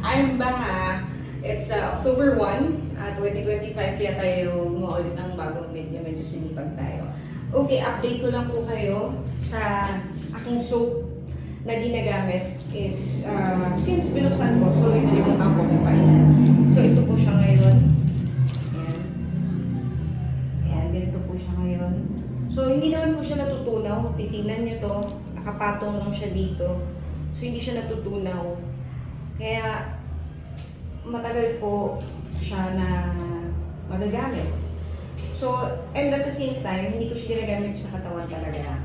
I'm back. It's October 1, 2025, kaya tayo gumawa ulit ng bagong video. Medyo sinipag tayo. Okay, update ko lang po kayo sa aking soap na ginagamit is since binuksan ko, sorry, nalimutan ko kung kailan. So, ito po siya ngayon. Ayan. Ayan, ganito po siya ngayon. So, hindi naman po siya natutunaw. Titingnan nyo to. Nakapatong lang siya dito. So, hindi siya natutunaw. Kaya, matagal po siya na magagamit. So, and at the same time, hindi ko siya ginagamit sa katawan talaga.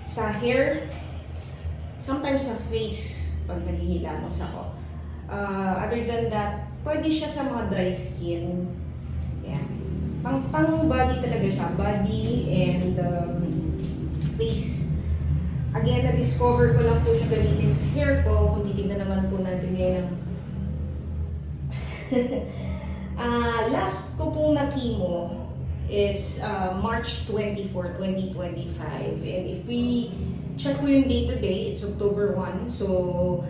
Sa hair, sometimes sa face, pag naghihilamos ako. Other than that, pwede siya sa mga dry skin. Yan. Pang body talaga siya. Body and face. Again, na-discover ko lang po siya gamitin sa hair ko. Kung titignan naman po natin ngayon. Last ko pong na-chemo is March 24, 2025. And if we check ko yung day-to-day, it's October 1. So,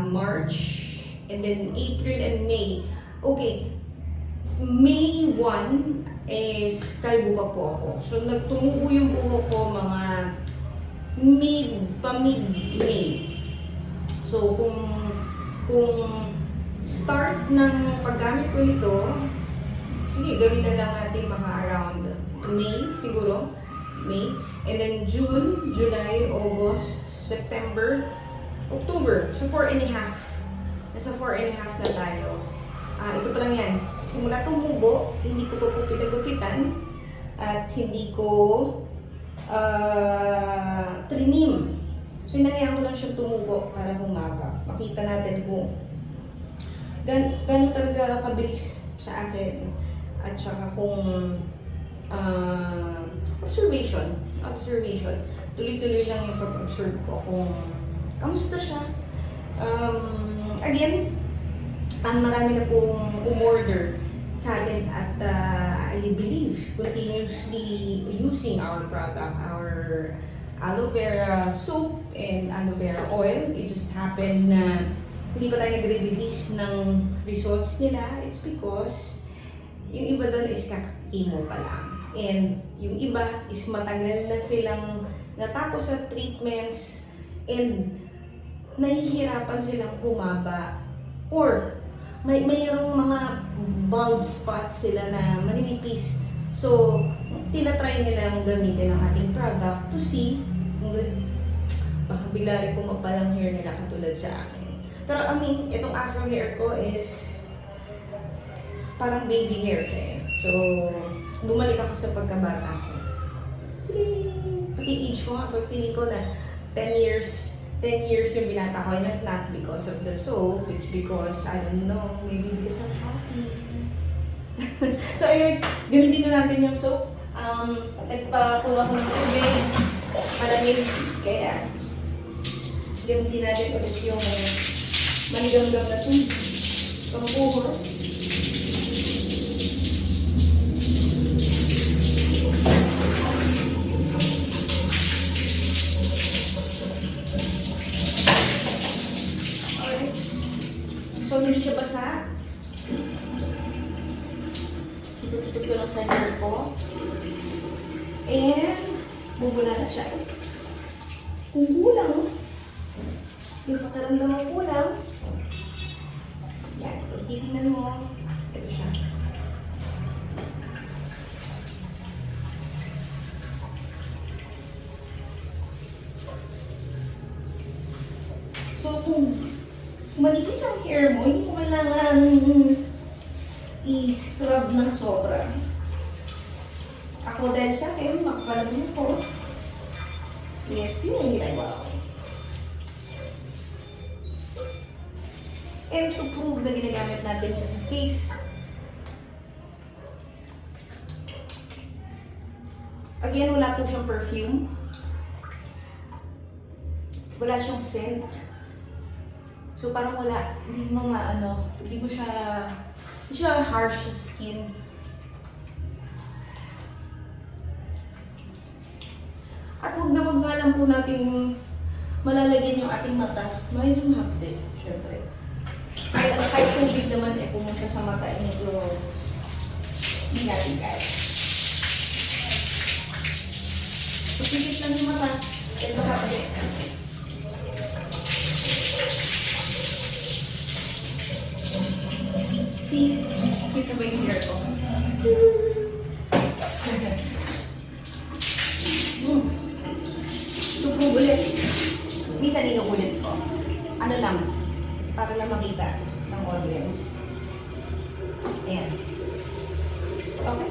March, and then April and May. Okay, May 1 is kalbo pa po ako. So, nagtumubo yung buhok ko mga mid-May. So, kung start ng paggamit ko nito, sige, gawin na lang natin mga around May, siguro. May. And then June, July, August, September, October. So, 4.5. Nasa 4.5 na tayo. Ito pa lang yan. Simula tumubo, hindi ko pa po pinagupitan at hindi ko trinim. So, inahayaan ko lang siyang tumubo para humaba. Makita natin kung gano'n talaga kabilis sa akin. At saka kung observation. Tuloy-tuloy lang yung pag-observe ko kung kamusta siya. Again, marami na pong umorder sa atin at I believe continuously using our product, our aloe vera soap and aloe vera oil. It just happened na hindi pa tayo nagre-release ng results nila. It's because yung iba doon is kakimo pa lang. And yung iba is matagal na silang natapos sa treatments and nahihirapan silang humaba or mayroong mga bald spots sila na maninipis. So, tinatry nilang gamitin ang ating product to see kung baka bigla rin pumapalang hair nila katulad sa akin. Pero I mean, itong afro hair ko is parang baby hair eh. So, bumalik ako sa pagkabata ko. Sige, pati age ko nga, pagpili ko na 10 years yung binata ko, and not because of the soap, it's because, I don't know, maybe because I'm happy. So anyways, gamitin na natin yung soap. Nagpakuha ko ng tubig, malamig, kaya gamitin natin ulit yung manigamgam na tubig. Pangbuhos. So, hindi siya basa. Tututut ko lang sa hair ko. And, bubula na siya. Kung kulang, yung pakaramdam mo kulang, yan, kung titignan mo, ito siya. So, kung manipis ang hair mo, hindi mo kailangan i-scrub ng sobra. Ako dahil sa akin, makapalamig ko. Yes, yun yung ginagawa ko. And to prove na ginagamit natin siya sa face, again, wala po siyang perfume. Wala siyang scent. So, parang wala, hindi mo siya harsh sa skin. At huwag na lang po natin malalagyan yung ating mata, may sumhapde, syempre. Kahit tubig naman eh pumunta sa mata, medyo hindi natin kaya. Pagpigit lang yung mata, ito hapde. See, kita ba yung hair ko? Tugtog ulit. Minsan inuulit ko. Ano lang, para lang makita ng audience. Ayan. Okay.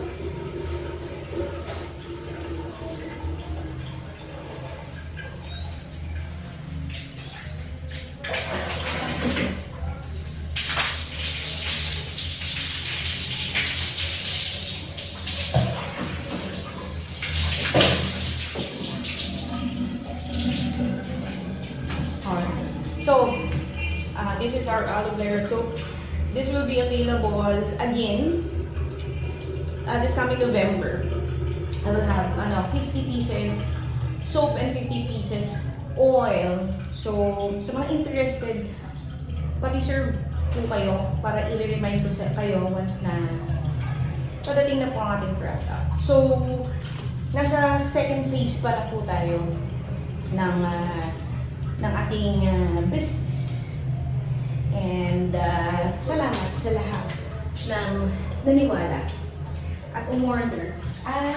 So, this is our aloe vera soap. This will be available again this coming November. I will have 50 pieces soap and 50 pieces oil. So, sa mga interested, pa-reserve po kayo para i-remind ko sa kayo once na padating na po ang ating product. So, nasa second phase pa na po tayo ng ating business. And salamat sa lahat ng naniwala at umorder. At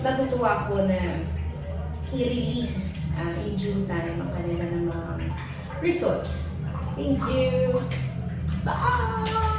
natutuwa ko na i-release in due time ang kanilang mga results. Thank you! Bye!